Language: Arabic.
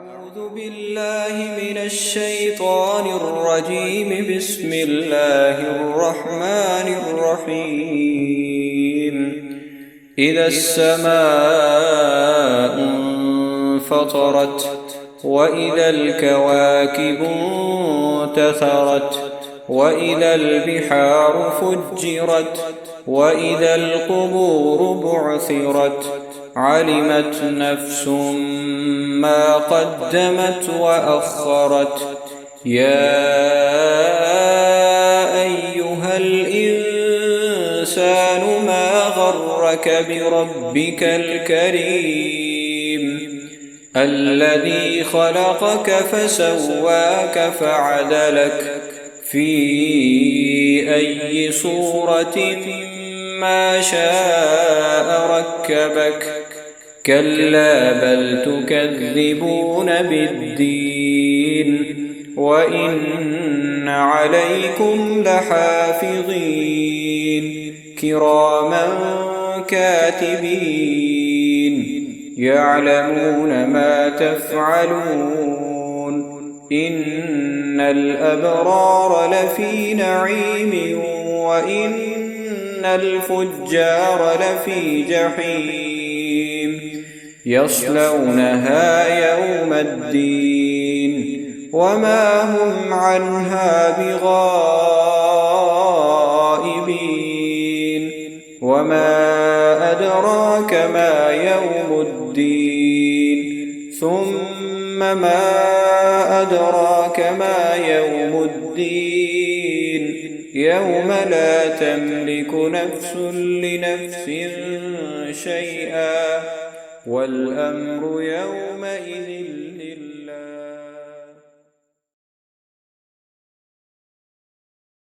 أعوذ بالله من الشيطان الرجيم. بسم الله الرحمن الرحيم. إذا السماء انفطرت وإذا الكواكب انتثرت وإذا البحار فجرت وإذا القبور بعثرت علمت نفس ما قدمت وأخرت. يا أيها الإنسان ما غرك بربك الكريم الذي خلقك فسواك فعدلك في أي صورة ما شاء ركبك. كلا بل تكذبون بالدين وإن عليكم لحافظين كراما كاتبين يعلمون ما تفعلون. إن الأبرار لفي نعيم وإن الفجار لفي جحيم يصلونها يوم الدين وما هم عنها بغائبين. وما أدراك ما يوم الدين ثم ما أدراك ما يوم الدين يوم لا تملك نفس لنفس شيئا والأمر يومئذ